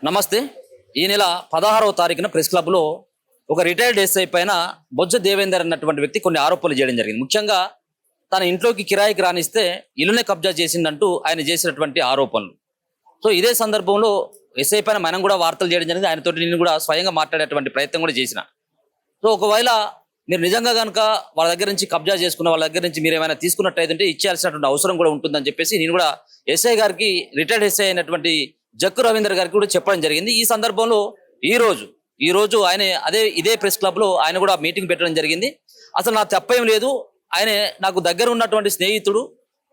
నమస్తే. ఈ నెల 16వ తారీఖున ప్రెస్ క్లబ్లో ఒక రిటైర్డ్ ఎస్ఐ పైన బొజ్జ దేవేందర్ అన్నటువంటి వ్యక్తి కొన్ని ఆరోపణలు చేయడం జరిగింది. ముఖ్యంగా తన ఇంట్లోకి కిరాయికి రానిస్తే ఇల్లునే కబ్జా చేసిందంటూ ఆయన చేసినటువంటి ఆరోపణలు. సో ఇదే సందర్భంలో ఎస్ఐ పైన మనం కూడా వార్తలు చేయడం జరిగింది. ఆయనతోటి నేను కూడా స్వయంగా మాట్లాడేటువంటి ప్రయత్నం కూడా చేసిన. సో ఒకవేళ మీరు నిజంగా కనుక వాళ్ళ దగ్గర నుంచి కబ్జా చేసుకున్న వాళ్ళ దగ్గర నుంచి మీరు ఏమైనా తీసుకున్నట్టయితే ఇచ్చేయాల్సినటువంటి అవసరం కూడా ఉంటుందని చెప్పేసి నేను కూడా ఎస్ఐ గారికి, రిటైర్డ్ ఎస్ఐ అయినటువంటి జక్కు రవీందర్ గారికి కూడా చెప్పడం జరిగింది. ఈ సందర్భంలో ఈ రోజు ఆయన ఇదే ప్రెస్ క్లబ్ లో ఆయన కూడా మీటింగ్ పెట్టడం జరిగింది. అసలు నా తప్పేం లేదు, ఆయన నాకు దగ్గర ఉన్నటువంటి స్నేహితుడు.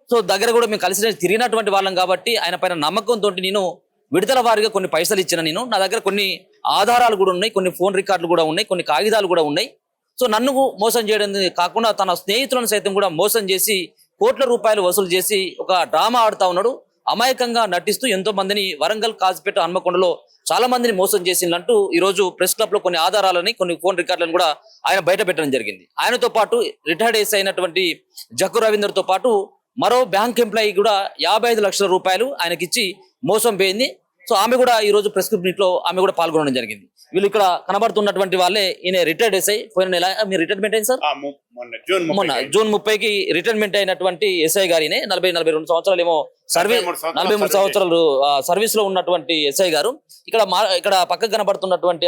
సో దగ్గర కూడా మేము కలిసి తిరిగినటువంటి వాళ్ళం కాబట్టి ఆయన పైన నమ్మకంతో నేను విడుదల వారిగా కొన్ని పైసలు ఇచ్చిన. నా దగ్గర కొన్ని ఆధారాలు కూడా ఉన్నాయి, కొన్ని ఫోన్ రికార్డులు కూడా ఉన్నాయి, కొన్ని కాగితాలు కూడా ఉన్నాయి. సో నన్ను మోసం చేయడం కాకుండా తన స్నేహితులను సైతం కూడా మోసం చేసి కోట్ల రూపాయలు వసూలు చేసి ఒక డ్రామా ఆడుతా ఉన్నాడు. అమాయకంగా నటిస్తూ ఎంతో మందిని వరంగల్, కాజిపేట, హన్మకొండలో చాలా మందిని మోసం చేసిందంటూ ఈ రోజు ప్రెస్ క్లబ్ లో కొన్ని ఆధారాలని, కొన్ని ఫోన్ రికార్డులను కూడా ఆయన బయట పెట్టడం జరిగింది. ఆయనతో పాటు రిటైర్డ్ ఎస్ఐ అయినటువంటి జక్కు రవీందర్ తో పాటు మరో బ్యాంక్ ఎంప్లాయీ కూడా 55 లక్షల రూపాయలు ఆయనకిచ్చి మోసం పోయింది. సో ఆమె కూడా ఈ రోజు ప్రెస్ మీట్ లో ఆమె కూడా పాల్గొనడం జరిగింది. వీళ్ళు ఇక్కడ కనబడుతున్నటువంటి వాళ్ళే. ఈయన రిటైర్డ్ ఎస్ఐ. పోయిన నెల మీరు రిటైర్మెంట్ అయింది సార్, మొన్న జూన్ 30కి రిటైర్మెంట్ అయినటువంటి ఎస్ఐ గారినే 42 సంవత్సరాలు ఏమో 43 సంవత్సరాలు సర్వీస్ లో ఉన్నటువంటి ఎస్ఐ గారు. ఇక్కడ పక్కకు కనబడుతున్నటువంటి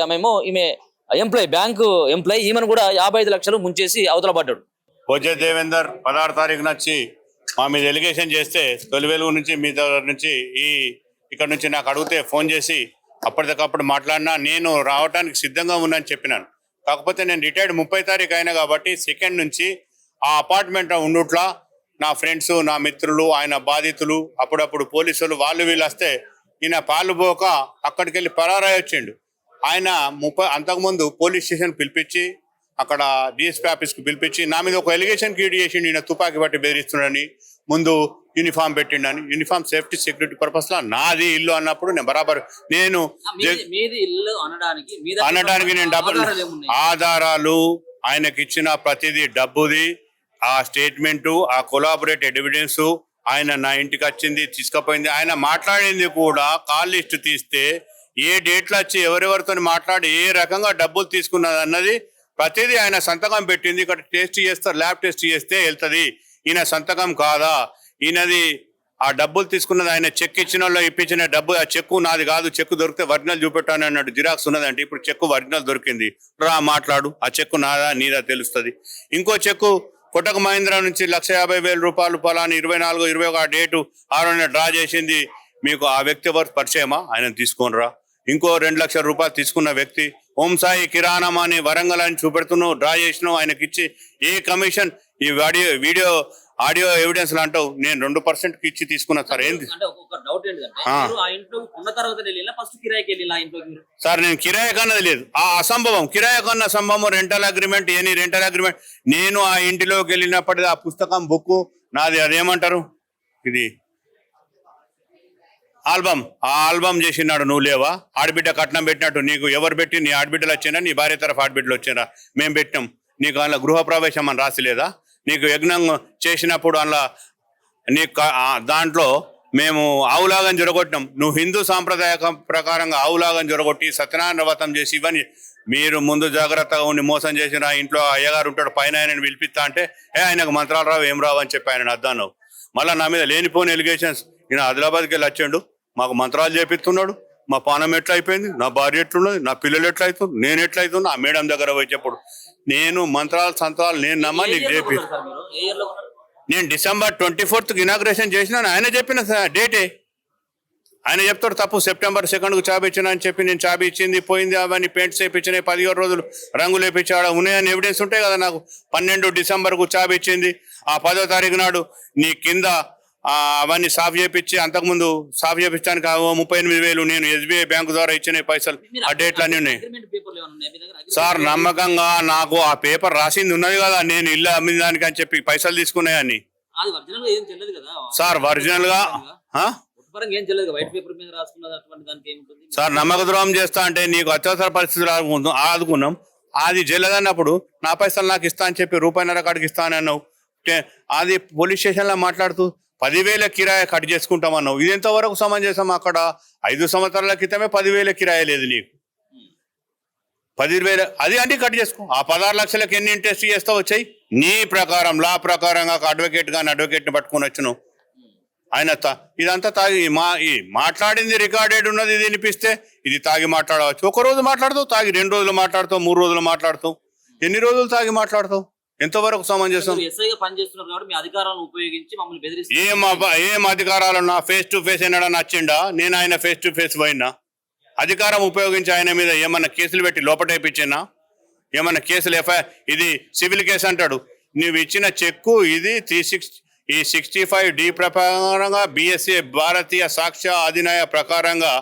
ఈమె ఎంప్లాయీ, బ్యాంకు ఎంప్లాయీ. ఈమెను కూడా 55 లక్షలు ముంచేసి అవతల పడ్డాడు. బొజ్జ దేవేందర్ 16 తారీఖున వచ్చి మా మీద ఎలిగేషన్ చేస్తే తొలి వెలుగు నుంచి మీ దగ్గర నుంచి ఇక్కడ నుంచి నాకు అడిగితే ఫోన్ చేసి అప్పటికప్పుడు మాట్లాడినా నేను రావడానికి సిద్ధంగా ఉన్నానని చెప్పినాను. కాకపోతే నేను రిటైర్డ్ 30 తారీఖు అయినా కాబట్టి సెకండ్ నుంచి ఆ అపార్ట్మెంట్ ఉండుట్లా నా ఫ్రెండ్స్, నా మిత్రులు, ఆయన బాధితులు, అప్పుడప్పుడు పోలీసులు వాళ్ళు వీళ్ళు వస్తే ఈయన పాలు పోక అక్కడికి వెళ్ళి పరారాయి వచ్చిండు. ఆయన అంతకుముందు పోలీస్ స్టేషన్ పిలిపించి అక్కడ డిఎస్పీ ఆఫీస్కి పిలిపించి నా మీద ఒక ఎలిగేషన్ క్రియేట్ చేసిండు. ఈయన తుపాకీ పట్టి బెదిరిస్తున్నాడని, ముందు యూనిఫామ్ పెట్టిండని. యూనిఫామ్ సేఫ్టీ సెక్యూరిటీ పర్పస్ లా నాది ఇల్లు అన్నప్పుడు నేను బరాబర్ నేను అనడానికి నేను ఆధారాలు ఆయనకి ఇచ్చిన ప్రతిదీ డబ్బుది, ఆ స్టేట్మెంటు, ఆ కొలాబరేట్ ఎవిడెన్స్, ఆయన నా ఇంటికి వచ్చింది తీసుకుపోయింది. ఆయన మాట్లాడింది కూడా కాల్ లిస్ట్ తీస్తే ఏ డేట్లు వచ్చి ఎవరెవరితో మాట్లాడి ఏ రకంగా డబ్బులు తీసుకున్నది అన్నది ప్రతిదీ ఆయన సంతకం పెట్టింది. ఇక్కడ టెస్ట్ చేస్తారు, ల్యాబ్ టెస్ట్ చేస్తే వెళ్తుంది. ఈయన సంతకం కాదా, ఈయనది ఆ డబ్బులు తీసుకున్నది ఆయన చెక్ ఇచ్చిన వాళ్ళు ఇప్పించిన డబ్బు. ఆ చెక్కు నాది కాదు, చెక్కు దొరికితే ఒరిజినల్ చూపెట్టాను అన్నాడు. జిరాక్స్ ఉన్నదంటే ఇప్పుడు చెక్కు ఒరిజినల్ దొరికింది, రా మాట్లాడు, ఆ చెక్కు నాదా నీదా తెలుస్తుంది. ఇంకో చెక్కు కొటక్ మహీంద్రా నుంచి 1,50,000 రూపాయలు పలాని 24-21 డేటు 6 డ్రా చేసింది. మీకు ఆ వ్యక్తి ఎవరు పరిచయమా? ఆయన తీసుకొని రా. ఇంకో 2 లక్షల రూపాయలు తీసుకున్న వ్యక్తి ఓం సాయి కిరాణం అని వరంగల్ అని చూపెడుతున్నావు, డ్రా చేసినావు, ఆయనకి ఇచ్చి ఏ కమిషన్ ఈ వీడియో ఆడియో ఎవిడెన్స్ అంటావు. నేను 2% ఇచ్చి తీసుకున్నా సార్. ఏంది సార్? నేను కిరాయి కన్నది లేదు, ఆ అసంభవం కిరాయి కన్న సంభవం. Rental agreement rental agreement. నేను ఆ ఇంటిలోకి వెళ్ళినప్పటికీ ఆ పుస్తకం బుక్ నాది, అదేమంటారు ఇది ఆల్బమ్, ఆ ఆల్బమ్ చేసినాడు. నువ్వు లేవా? ఆడబిడ్డ కట్నం పెట్టినట్టు నీకు ఎవరు పెట్టి? నీ ఆడబిడ్డలు వచ్చినా, నీ భార్య తరఫు ఆడబిడ్డలు వచ్చినా? మేము పెట్టినాం. నీకు అందులో గృహప్రవేశం అని రాసిలేదా? నీకు యజ్ఞం చేసినప్పుడు అందులో నీకు దాంట్లో మేము ఆవులాగం జొరగొట్టినాం. నువ్వు హిందూ సాంప్రదాయ ప్రకారంగా ఆవులాగం జొరగొట్టి సత్యనారాయణ వ్రతం చేసి ఇవన్నీ మీరు ముందు జాగ్రత్తగా ఉండి మోసం చేసిన. ఇంట్లో అయ్యగారు ఉంటాడు పైన, ఆయనను పిలిపిస్తా అంటే ఆయనకు మంత్రాలు రావు ఏం రావు అని చెప్పి ఆయన అద్దాను. మళ్ళీ నా మీద లేనిపోని ఎలిగేషన్స్. ఈయన ఆదిలాబాద్కి వెళ్ళి వచ్చాడు, మాకు మంత్రాలు చేపిస్తున్నాడు. మా పానం ఎట్లా అయిపోయింది, నా భార్య ఎట్లున్నది, నా పిల్లలు ఎట్లా అవుతుంది, నేను ఎట్లా అవుతున్నా ఆ మేడం దగ్గర వచ్చేప్పుడు నేను మంత్రాలు సంత్రాలు నేను నమ్మ నీకు చెప్పి నేను December 24th ఇనాగ్రేషన్ చేసినాను. ఆయన చెప్పిన డేటే ఆయన చెప్తాడు. తప్పు September 2కు చాబీ ఇచ్చిన అని చెప్పి నేను చాబీ ఇచ్చింది పోయింది, అవన్నీ పెయింట్స్ వేయించినాయి, 17 రోజులు రంగులు వేయించాడు ఉన్నాయని ఎవిడెన్స్ ఉంటాయి కదా. నాకు 12 డిసెంబర్కు చాబీ ఇచ్చింది. ఆ 10వ తారీఖు నాడు నీ కింద అవన్నీ సాఫ్ చేయించి, అంతకుముందు సాఫ్ చేయించడానికి 38,000 నేను SBI బ్యాంకు ద్వారా ఇచ్చిన పైసలు ఆ డేట్లు అన్నీ ఉన్నాయి సార్. నమ్మకంగా నాకు ఆ పేపర్ రాసింది ఉన్నది కదా, నేను ఇల్లు అమ్మిన దానికి అని చెప్పి పైసలు తీసుకున్నాయని సార్. ఒరిజినల్ గా సార్ నమ్మక ద్రోహం చేస్తా అంటే నీకు అత్యవసర పరిస్థితులు ఆదుకున్నాం. అది జల్లదన్నప్పుడు నా పైసలు నాకు ఇస్తా అని చెప్పి ₹1.5 కాడికి ఇస్తా అని అన్నావు. అది పోలీస్ స్టేషన్ లో మాట్లాడుతూ 10,000 కిరాయి కట్ చేసుకుంటామన్నావు. ఇది ఎంతవరకు సమంజసం? అక్కడ 5 సంవత్సరాల క్రితమే 10,000 కిరాయి లేదు నీకు. 10,000 అది అంటే కట్ చేసుకో. ఆ 16 లక్షలకు ఎన్ని ఇంట్రెస్ట్ చేస్తావు వచ్చాయి? నీ ప్రకారం లా ప్రకారంగా అడ్వకేట్ కానీ అడ్వకేట్ని పట్టుకొని వచ్చినావు. ఆయన ఇదంతా తాగి ఈ మాట్లాడింది రికార్డెడ్ ఉన్నది, ఇది వినిపిస్తే ఇది తాగి మాట్లాడవచ్చు. ఒక రోజు మాట్లాడుతావు, తాగి 2 రోజులు మాట్లాడుతావు, 3 రోజులు మాట్లాడుతావు. ఎన్ని రోజులు తాగి మాట్లాడతావు? ఎంతవరకు సమంజసం? ఎస్ఐగా పనిచేస్తున్నారు కాబట్టి మీ అధికారాలను ఉపయోగించి మమ్మల్ని బెదిరిస్తారు. ఏం అధికారాలు? నా ఫేస్ టు ఫేస్ ఏనాడా నచ్చిండా? నేను ఆయన ఫేస్ టు ఫేస్ పోయినా? అధికారం ఉపయోగించి ఆయన మీద ఏమన్నా కేసులు పెట్టి లోపటేపించినా? ఏమన్నా కేసులు ఎఫ్ఐఆర్? ఇది సివిల్ కేసు అంటాడు. నువ్వు ఇచ్చిన చెక్కు ఇది 65D ప్రకారంగా BSA భారతీయ సాక్ష్య అధినాయ ప్రకారంగా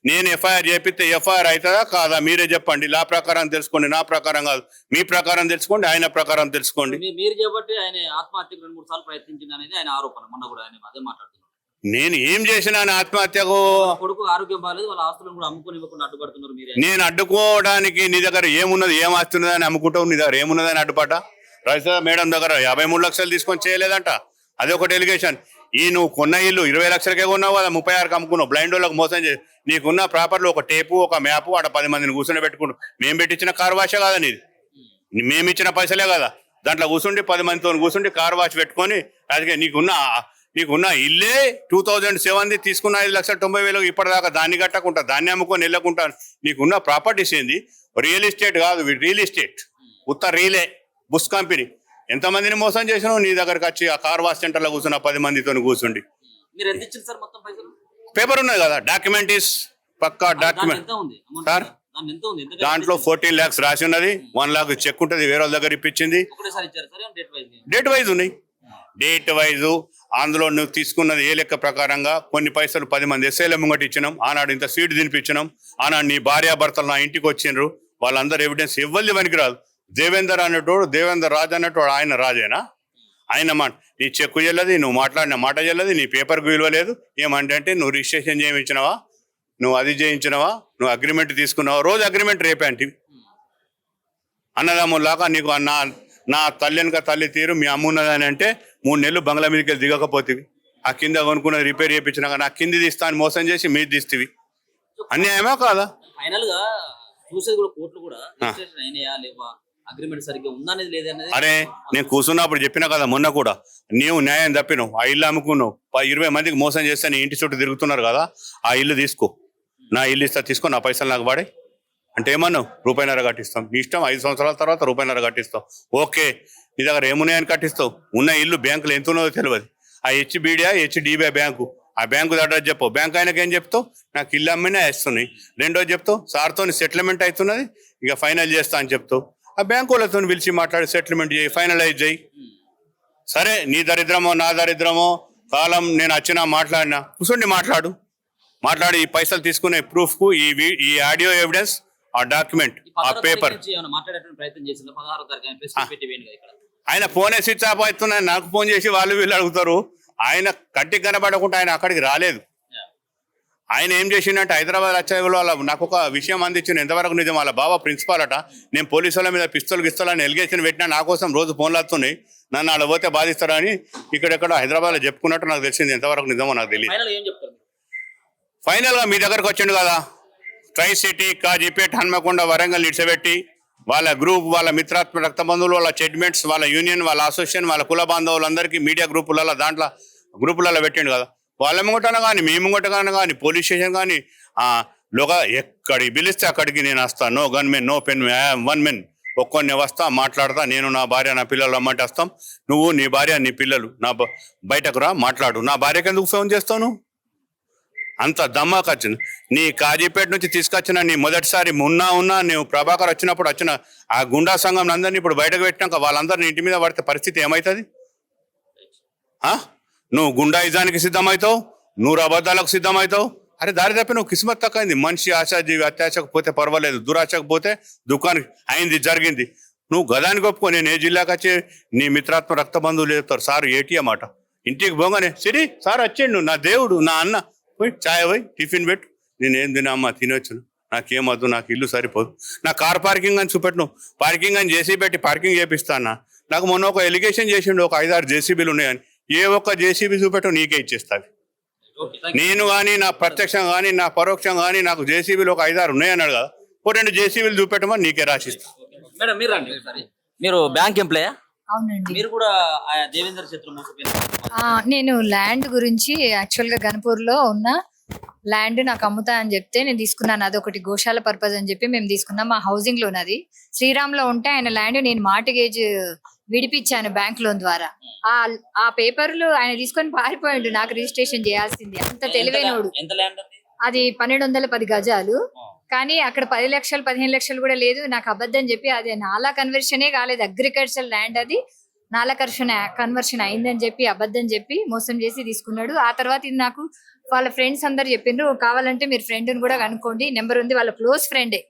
నేను ఎఫ్ఐఆర్ చేపిస్తే ఎఫ్ఐఆర్ అవుతుందా కాదా? మీరే చెప్పండి. లా ప్రకారం తెలుసుకోండి, నా ప్రకారం కాదు. మీ ప్రకారం తెలుసుకోండి, ఆయన ప్రకారం తెలుసుకోండి. మీరు చెప్పబట్టి ఆయన ఆత్మహత్యకు 2-3 సార్లు ప్రయత్నించింది అనేది ఆయన ఆరోపణ. మొన్న కూడా ఆయన అదే మాట్లాడుతున్నారు. నేను ఏం చేసినా ఆత్మహత్యకు? కొడుకు ఆరోగ్యం బాగాలేదు, వాళ్ళ ఆస్తులను కూడా అమ్ముకొని ఇవ్వకుండా అడ్డుపడుతున్నారు మీరు. నేను అడ్డుకోవడానికి నీ దగ్గర ఏమున్నది, ఏం ఆస్తున్నదని అమ్ముకుంటావు? నీ దగ్గర ఏమున్నదని అడ్డుపడ్డ? రాజశేఖర మేడం దగ్గర 53 లక్షలు తీసుకొని చేయలేదంట. అదే ఒకటి ఎలిగేషన్. నువ్వు కొన్న ఇల్లు 20 లక్షలకే కొన్నావు కదా, 36కి అమ్ముకున్నావు. బ్లైండ్ వాళ్ళకి మోసం చేసి నీకున్న ప్రాపర్లో ఒక టేపు, ఒక మ్యాపు, ఆడ 10 మందిని కూర్చొని పెట్టుకున్నావు. మేము పెట్టించిన కార్ వాషే కదా నీది, మేము ఇచ్చిన పైసలే కదా. దాంట్లో కూర్చుండి 10 మందితో కూర్చుండి కార్ వాష్ పెట్టుకొని రాజకీయ నీకున్న ఇల్లే 2007 తీసుకున్న 5,90,000 ఇప్పటిదాకా దాన్ని కట్టకుండా దాన్ని అమ్ముకొని వెళ్ళకుండా నీకున్న ప్రాపర్టీస్ ఏంది? రియల్ ఎస్టేట్ కాదు, రియల్ ఎస్టేట్ ఉత్త రీలే బుస్ కంపెనీ. ఎంతమందిని మోసం చేసినావు? నీ దగ్గరకు వచ్చి ఆ కార్ వాష్ సెంటర్లో కూర్చున్న 10 మందితో కూర్చుండి. మీరు ఎంత ఇచ్చారు సార్ మొత్తం పైసలు? పేపర్ ఉన్నది కదా, డాక్యుమెంట్ ఇస్ పక్కా డాక్యుమెంట్ సార్. దాంట్లో 14 lakhs రాసి ఉన్నది, 1 lakh చెక్ ఉంటుంది, వేరే వాళ్ళ దగ్గర ఇప్పించింది. డేట్ వైజ్ ఉన్నాయి, డేట్ వైజ్. అందులో నువ్వు తీసుకున్నది ఏ లెక్క ప్రకారంగా కొన్ని పైసలు 10 మంది ఎస్ఐల ముంగట ఇచ్చినాం. ఆనాడు ఇంత సీట్ తినిపించినాం. ఆనాడు నీ భార్యాభర్తలు నా ఇంటికి వచ్చిండ్రు. వాళ్ళందరూ ఎవిడెన్స్ ఇవ్వల్ది పనికిరాదు. దేవేందర్ అనేటోడు, దేవేందర్ రాజు అనేటోడు ఆయన రాజేనా? ఆయన నీ చెక్కు చెల్లది, నువ్వు మాట్లాడిన మాట చెల్లది, నీ పేపర్కి విలువ లేదు. ఏమంటే నువ్వు రిజిస్ట్రేషన్ చేయించినవా, నువ్వు అది చేయించినవా, నువ్వు అగ్రిమెంట్ తీసుకున్నావా? రోజు అగ్రిమెంట్ రేపే అంటే అన్నదమ్ములాగా నీకు నా తల్లి వెనక తల్లి తీరు మీ అమ్మ ఉన్నదని అంటే 3 నెలలు బంగ్లా మీదకి వెళ్ళి దిగకపోతేవి. ఆ కింద కొనుక్కున్నది రిపేర్ చేయించినా కానీ ఆ కింది తీస్తాను మోసం చేసి మీరు తీస్తేవి. అన్యాయమా కాదా? ఫైనల్ గా చూసేది కూడా కోర్టులు కూడా రిజిస్ట్రేషన్ అయినాయా లేవా, అగ్రిమెంట్ సరిగ్గా ఉందనేది లేదనేది. అరే నేను కూర్చున్నప్పుడు చెప్పినా కదా, మొన్న కూడా నీవు న్యాయం తప్పినావు, ఆ ఇల్లు అమ్ముకున్నావు, 20 మందికి మోసం చేస్తే నీ ఇంటి చుట్టూ తిరుగుతున్నారు కదా, ఆ ఇల్లు తీసుకో, నా ఇల్లు ఇస్తా, తీసుకో, నా పైసలు నాకు వాడే అంటే ఏమన్నావు? ₹1.5 కట్టిస్తాం. నీ ఇష్టం, 5 సంవత్సరాల తర్వాత ₹1.5 కట్టిస్తాం. ఓకే, నీ దగ్గర ఏమున్నాయని కట్టిస్తావు? ఉన్న ఇల్లు బ్యాంకులో ఎంత ఉన్నదో తెలియదు. ఆ HBDయా HDB బ్యాంకు, ఆ బ్యాంకు అడ్రస్ చెప్పు. బ్యాంక్ ఆయనకి ఏం చెప్తావు? నాకు ఇల్లు అమ్మినా వేస్తున్నాయి. రెండోది చెప్తావు సార్తో సెటిల్మెంట్ అవుతున్నది, ఇక ఫైనల్ చేస్తా అని చెప్తావు. ఆ బ్యాంకు వాళ్ళతో పిలిచి మాట్లాడి సెటిల్మెంట్ చేయి, ఫైనలైజ్ చేయి. సరే, నీ దరిద్రమో నా దరిద్రమో కాలం నేను వచ్చినా మాట్లాడినా కూర్చోండి, మాట్లాడి ఈ పైసలు తీసుకునే ప్రూఫ్కు ఈ ఆడియో ఎవిడెన్స్, ఆ డాక్యుమెంట్, ఆ పేపర్. ఆయన ఫోనే స్విచ్ ఆఫ్ అవుతున్నాయి. నాకు ఫోన్ చేసి వాళ్ళు వీళ్ళు అడుగుతారు. ఆయన కంటికి కనబడకుండా ఆయన అక్కడికి రాలేదు. ఆయన ఏం చేసిండంటే హైదరాబాద్ వచ్చే వాళ్ళ నాకు ఒక విషయం అందించిన, ఎంతవరకు నిజం, వాళ్ళ బాబా ప్రిన్సిపాల్ అట. నేను పోలీసు వాళ్ళ మీద పిస్తోల్ ఎలిగేషన్ పెట్టినా, నా కోసం రోజు ఫోన్లు వస్తున్నాయి, నన్ను అలా పోతే బాధిస్తారని ఇక్కడెక్కడ హైదరాబాద్లో చెప్పుకున్నట్టు నాకు తెలిసింది. ఎంతవరకు నిజమో నాకు తెలియదు. ఫైనల్గా మీ దగ్గరకు వచ్చిండు కదా, ట్రై సిటీ, కాజీపేట్, హన్మకొండ, వరంగల్ నిడిచిపెట్టి వాళ్ళ గ్రూప్, వాళ్ళ మిత్రాత్మ రక్త బంధువులు, వాళ్ళ చెడ్మెంట్స్, వాళ్ళ యూనియన్, వాళ్ళ అసోసియేషన్, వాళ్ళ కుల బాంధవులందరికీ మీడియా గ్రూపులలో దాంట్లో గ్రూపులలో పెట్టిండు కదా. వాళ్ళ ముంగటన కానీ మీ ముంగటగానే కానీ పోలీస్ స్టేషన్ కానీ ఎక్కడికి పిలిస్తే అక్కడికి నేను వస్తాను. No gunmen, no pen, one men, ఒక్కొన్ని వస్తా, మాట్లాడతా. నేను, నా భార్య, నా పిల్లలు రమ్మంటే వస్తాం. నువ్వు, నీ భార్య, నీ పిల్లలు బయటకు రా, మాట్లాడు. నా భార్యకి ఎందుకు ఫోన్ చేస్తావు? అంత దమ్మాకు వచ్చింది. నీ కాజీపేట నుంచి తీసుకొచ్చిన నీ మొదటిసారి ఉన్నా నువ్వు ప్రభాకర్ వచ్చినప్పుడు వచ్చిన ఆ గుండా సంఘం అందరినీ ఇప్పుడు బయటకు పెట్టినాక వాళ్ళందరినీ ఇంటి మీద పడితే పరిస్థితి ఏమవుతుంది? నువ్వు గుండాయిజానికి సిద్ధమవుతావు, నువ్వు అబద్ధాలకు సిద్ధమవుతావు. అరే దారి తప్పి నువ్వు కిస్మత్ తక్కువైంది. మనిషి ఆశాజీవి, అత్యాశకు పోతే పర్వాలేదు, దురాశకు పోతే దుఃఖానికి అయింది, జరిగింది. నువ్వు గదానికి ఒప్పుకో. నేను ఏ జిల్లాకి వచ్చి నీ మిత్రాత్మ రక్త బంధువులు చెప్తారు, సార్ ఏటీఎం మాట. ఇంటికి పోగానే సిరి సార్ వచ్చిండు, నా దేవుడు, నా అన్న, పోయి చాయ్ పోయి టిఫిన్ పెట్టు. నేనేం తినమ్మా, తినొచ్చును, నాకేమద్దు, నాకు ఇల్లు సరిపోదు. నా కార్ పార్కింగ్ అని చూపెట్టును, పార్కింగ్ అని జేసీ పెట్టి పార్కింగ్ చేపిస్తానా. నాకు మొన్న ఒక ఎలిగేషన్ చేసిండు, ఒక 5-6 జేసీబీలు ఉన్నాయని. ఏ ఒక్క జేసీబీ చూపెట్టు నీకే ఇచ్చేస్తాది. నేను కానీ నా ప్రత్యక్షం కానీ నా పరోక్షం కానీ నాకు జేసీబీలు ఒక 5-6 ఉన్నాయన్నాడు కదా, ఓ 2 జేసీబీలు చూపెట్టమని నీకే రాసిస్తా. మేడం మీరు రండి ఒకసారి. మీరు బ్యాంక్ ఎంప్లాయా? అవునండి. మీరు కూడా ఆ దేవేందర్ చేతులు మోసపోయిన నేను ల్యాండ్ గురించి యాక్చువల్ గా గన్పూర్ లో ఉన్న ల్యాండ్ నాకు అమ్ముతా అని చెప్తే నేను తీసుకున్నాను. అదొకటి గోశాల పర్పస్ అని చెప్పి మేము తీసుకున్నాం. మా హౌసింగ్ లోన్ అది శ్రీరామ్ లో ఉంటే ఆయన ల్యాండ్ నేను మార్టిగేజ్ విడిపించాను బ్యాంక్ లోన్ ద్వారా. ఆ పేపర్లు ఆయన తీసుకొని పారిపోయాడు. నాకు రిజిస్ట్రేషన్ చేయాల్సింది. అంత తెలివైనోడు. ఎంత ల్యాండ్ అండి? అది 1210 గజాలు. కానీ అక్కడ 10 లక్షలు 15 లక్షలు కూడా లేదు. నాకు అబద్ధం చెప్పి అది నాలా కన్వర్షనే కాలేదు, అగ్రికల్చర్ ల్యాండ్ అది నాలా కన్వర్షన్ అయిందని చెప్పి అబద్ధం చెప్పి మోసం చేసి తీసుకున్నాడు. ఆ తర్వాత ఇది నాకు వాళ్ళ ఫ్రెండ్స్ అందరు చెప్పిండ్రు, కావాలంటే మీరు ఫ్రెండ్ ని కూడా కనుక్కోండి, నెంబర్ ఉంది, వాళ్ళ క్లోజ్ ఫ్రెండే.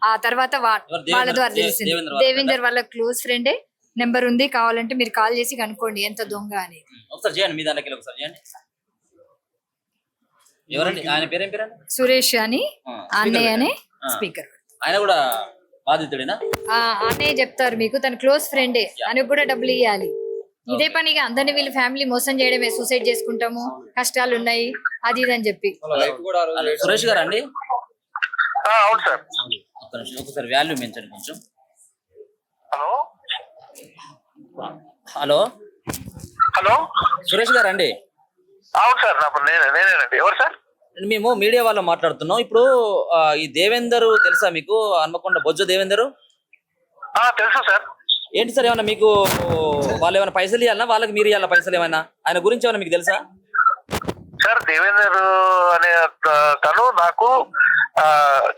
ఆ తర్వాత వాళ్ళ ద్వారా తెలిసింది దేవేందర్ వాళ్ళ క్లోజ్ ఫ్రెండే, నెంబర్ ఉంది, కావాలంటే మీరు కాల్ చేసి కనుక్కోండి ఎంత దొంగ అనేది. ఒకసారి చేయండి, మీ దాంట్లోకి ఒకసారి చేయండి. ఎవరండి ఆయన పేరేం పేరండి? సురేష్ అని అన్నయ్య అనే స్పీకర్. ఆయన కూడా బాధితుడేనా? అన్నయ్య చెప్తారు మీకు, తన క్లోజ్ ఫ్రెండే, ఆయనకు కూడా డబ్బులు ఇవ్వాలి. ఇదే పనిగా అందరిని వీళ్ళు ఫ్యామిలీ మోసం చేయడమే, సూసైడ్ చేసుకుంటాము, కష్టాలు ఉన్నాయి అది ఇది అని చెప్పి. సురేష్ గారు అండి? అవును సార్. ఒకసారి వాల్యూ పెంచండి కొంచెం. హలో హలో హలో సురేష్ గారు అండి? అవును సార్, నేనేనండి. ఎవరు సార్? మేము మీడియా వాళ్ళు మాట్లాడుతున్నాం. ఇప్పుడు ఈ దేవేందర్ తెలుసా మీకు? హన్మకొండ బొజ్జ దేవేందర్ తెలుసు సార్. ఏంటి సార్, ఏమన్నా మీకు వాళ్ళు ఏమైనా పైసలు ఇవ్వాలన్నా, వాళ్ళకి మీరు ఇవ్వాలా పైసలు ఏమైనా? ఆయన గురించి ఏమైనా మీకు తెలుసా? సార్ దేవేందర్ అనే తను నాకు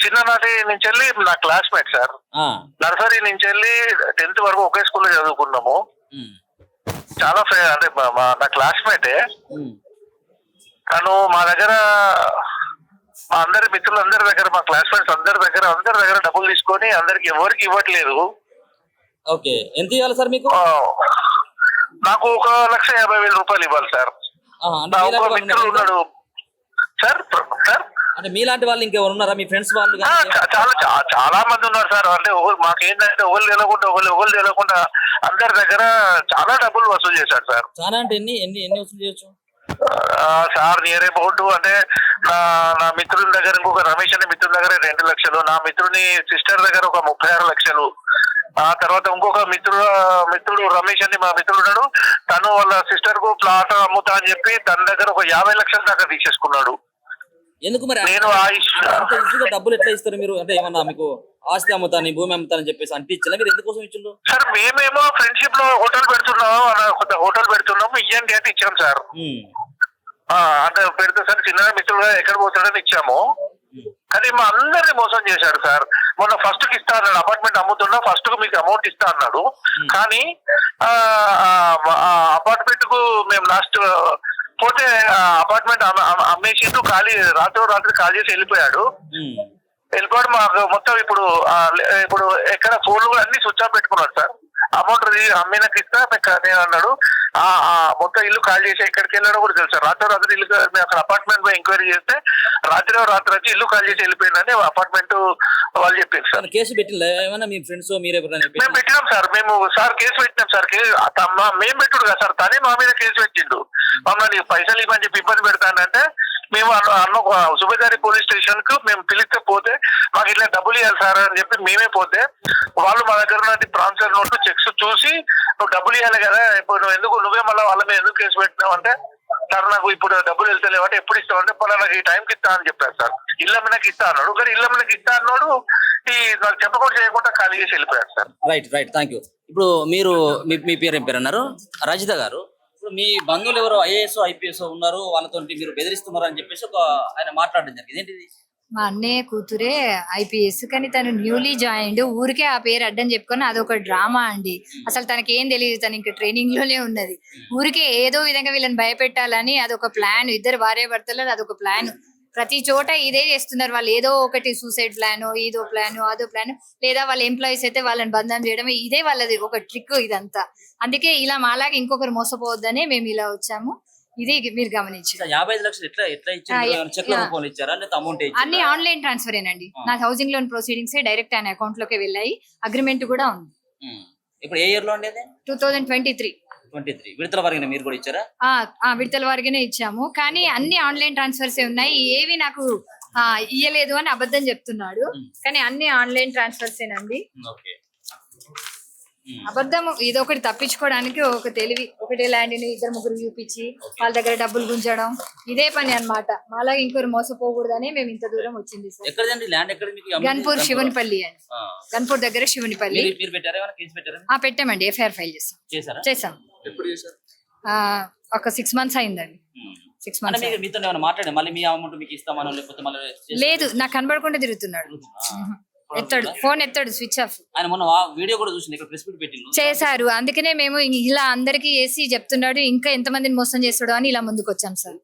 చిన్ననాటి నుంచి వెళ్ళి నా క్లాస్మేట్ సార్. నర్సరీ నుంచి వెళ్ళి 10th వరకు ఒకే స్కూల్లో చదువుకున్నాము. చాలా అంటే నా క్లాస్మేటే. తను మా దగ్గర మా అందరి మిత్రులందరి దగ్గర, మా క్లాస్మేట్స్ అందరి దగ్గర డబ్బులు తీసుకొని అందరికి ఎవరికి ఇవ్వట్లేదు. ఓకే, ఎంత ఇవ్వాలి సార్ మీకు? నాకు 1,50,000 రూపాయలు ఇవ్వాలి సార్. ఒక మిత్రుడు ఉన్నాడు సార్. సార్ అంటే మీలాంటి వాళ్ళు ఇంకెవరు ఉన్నారా, మీ ఫ్రెండ్స్ వాళ్ళు? చాలా మంది ఉన్నారు సార్. అంటే మాకేంటంటే ఒకళ్ళు తెలియకుండా అందరి దగ్గర చాలా డబ్బులు వసూలు చేశాడు సార్. చాలా అంటే ఎన్ని వసూలు చేయొచ్చు సార్? నియర్ అబౌట్ అంటే నా మిత్రుల దగ్గర, ఇంకొక రమేష్ అనే మిత్రుల దగ్గర 2 లక్షలు, నా మిత్రుని సిస్టర్ దగ్గర ఒక 36 లక్షలు, ఆ తర్వాత ఇంకొక మిత్రుడు రమేష్ అని మా మిత్రుడు ఉన్నాడు, తను వాళ్ళ సిస్టర్ కు ప్లాట్ అమ్ముతా అని చెప్పి తన దగ్గర ఒక 50 లక్షల దాకా తీసేసుకున్నాడు. ఎందుకు మరి? నేను డబ్బులు ఎట్లా ఇస్తారు మీరు? అంటే ఏమన్నా మీకు ఆస్తి అమ్ముతాని, భూమి అమ్ముతానని చెప్పేసి అంటే ఇచ్చిన మీరు ఎందుకోసం ఇచ్చిండు సార్? మేమేమో ఫ్రెండ్షిప్ లో హోటల్ పెడుతున్నాము, ఇయ్యండి అంటే ఇచ్చాం సార్. అంటే పెడితే సార్ చిన్న మిత్రుడు ఎక్కడ పోతాడని ఇచ్చాము. కానీ మా అందరినీ మోసం చేశాడు సార్. మొన్న ఫస్ట్ కి ఇస్తా అన్నాడు, అపార్ట్మెంట్ అమ్ముతున్నా ఫస్ట్ కు మీకు అమౌంట్ ఇస్తా అన్నాడు. కానీ అపార్ట్మెంట్ కు మేము లాస్ట్ పోతే అపార్ట్మెంట్ అమ్మేసిండు, రాత్రి ఖాళీ చేసి వెళ్ళిపోయాడు. మాకు మొత్తం ఇప్పుడు ఎక్కడ ఫోన్లు కూడా అన్ని స్విచ్ ఆఫ్ పెట్టుకున్నాడు సార్. అమౌంట్ అమ్మినకి ఇస్తా నేను అన్నాడు. మొత్తం ఇల్లు ఖాళీ చేసి ఎక్కడికి వెళ్ళాడో కూడా తెలుసు. రాత్రి ఇల్లు అక్కడ అపార్ట్మెంట్ పై ఎంక్వైరీ చేస్తే రాత్రి వచ్చి ఇల్లు ఖాళీ చేసి వెళ్ళిపోయిందని అపార్ట్మెంట్ వాళ్ళు చెప్పారు సార్. కేసు పెట్టిందా ఏమన్నా మీ ఫ్రెండ్స్? మేము పెట్టినాం సార్. కేసు పెట్టినాం సార్. మేము పెట్టుడు కదా సార్, తనే మా మీద కేసు పెట్టిండు. మమ్మల్ని పైసలు ఇవ్వని చెప్పి ఇబ్బంది పెడతానంటే మేము సుబేదారి పోలీస్ స్టేషన్ కు మేము పిలిస్తే పోతే మాకు ఇట్లా డబ్బులు ఇవ్వాలి సార్ అని చెప్పి మేమే పోతే వాళ్ళు మా దగ్గర ఉన్నది ట్రాన్స్ఫర్ నోట్లు చెక్స్ చూసి నువ్వు డబ్బులు ఇవ్వాలి కదా, ఇప్పుడు నువ్వే మళ్ళీ వాళ్ళ మీద ఎందుకు కేసు పెట్టినావు అంటే, సార్ నాకు ఇప్పుడు డబ్బులు వెళ్తలేవు అంటే, ఎప్పుడు ఇస్తావు అంటే నాకు ఈ టైంకి ఇస్తా అని చెప్పారు సార్. ఇళ్ళమ్మకి ఇస్తా అన్నాడు. కానీ ఇళ్ళమ్మకి ఇస్తా అన్నాడు నాకు చెప్పకుండా చేయకుండా ఖాళీ చేసి వెళ్ళిపోయారు సార్. Right thank you. ఇప్పుడు మీరు మీ పేరు ఏం పేరు అన్నారు? రజిత గారు. ఇప్పుడు మీ బంధువులు ఎవరో ఐఏఎస్ IPS ఉన్నారు, వాళ్ళతో మీరు బెదిరిస్తున్నారు అని చెప్పేసి ఆయన మాట్లాడడం జరిగింది. ఏంటిది? మా అన్నయ్య కూతురే IPS, కానీ తను న్యూలీ జాయిన్డ్. ఊరికే ఆ పేరు అడ్డం చెప్పుకొని అదొక డ్రామా అండి. అసలు తనకేం తెలియదు, తను ఇంకా ట్రైనింగ్ లోనే ఉన్నది. ఊరికే ఏదో విధంగా వీళ్ళని భయపెట్టాలని అదొక ప్లాన్. ఇద్దరు భార్య భర్తలు అదొక ప్లాన్. ప్రతి చోట ఇదే చేస్తున్నారు వాళ్ళు. ఏదో ఒకటి సూసైడ్ ప్లాన్, ఇదో ప్లాన్, అదో ప్లాన్, లేదా వాళ్ళ ఎంప్లాయీస్ అయితే వాళ్ళని బంధం చేయడం, ఇదే వాళ్ళది ఒక ట్రిక్ ఇదంతా. అందుకే ఇలా మాలాగా ఇంకొకరు మోసపోవద్దనే మేము ఇలా వచ్చాము. ఇది మీరు గమనించారు. 55 లక్షలు ఎట్లా ఇచ్చారు? చెక్ల రూపంలో ఇచ్చారా లేదా అమౌంట్ ఇచ్చారా? అన్ని ఆన్లైన్ ట్రాన్స్ఫర్ ఏనండి. నా హౌసింగ్ లోన్ ప్రొసీడింగ్స్ డైరెక్ట్ ఆయన అకౌంట్ లోకి వెళ్ళాయి. అగ్రిమెంట్ కూడా ఉంది. ఇప్పుడు ఏ ఇయర్ లో ఉండేది? 2023. 23 విడతల వారిగా మీరు కూడా ఇచ్చారా? విడతల వారిగానే ఇచ్చాము, కానీ అన్ని ఆన్లైన్ ట్రాన్స్ఫర్స్ ఉన్నాయి, ఏవి నాకు ఇయ్యలేదు అని అబద్ధం చెప్తున్నాడు. కానీ అన్ని ఆన్లైన్ ట్రాన్స్ఫర్సేనండి. ఓకే. అబద్ధం ఇదొకటి తప్పించుకోవడానికి ఒక తెలివి, ఒకటే ల్యాండ్ని 2-3 చూపించి వాళ్ళ దగ్గర డబ్బులు గుంజడం, ఇదే పని అన్నమాట. మాలా ఇంకొకరు మోసపోకూడదని మేము ఇంత దూరం వచ్చింది సార్. ఎక్కడండి ల్యాండ్ ఎక్కడ మీకు? అమ్మింది? గన్పూర్ శివునిపల్లి అండి, గన్పూర్ దగ్గర శివునిపల్లి. మీరు పెట్టారా? ఏమైనా కేసు పెట్టారా? పెట్టామండి, ఎఫ్ఐఆర్ ఫైల్ చేసాం. ఎప్పుడు చేశారు? ఒక 6 months అయిందండి. 6 అంటే months. మీతో ఏమైనా మాట్లాడే మళ్ళీ మీ అమౌంట్ మీకు ఇస్తామనో లేకపోతే మళ్ళీ లేదు, నాకు కనబడకుండా తిరుగుతున్నాడు. ఎత్తాడు, ఫోన్ ఎత్తాడు, స్విచ్ ఆఫ్. ఆయన మొన్న వీడియో కూడా చూసింది, ఇక్కడ ప్రెస్ మీట్ పెట్టిండు. చేశారు, అందుకనే మేము ఇలా అందరికీ వేసి చెప్తున్నాడు, ఇంకా ఎంతమందిని మోసం చేస్తాడో అని ఇలా ముందుకు వచ్చాం సార్.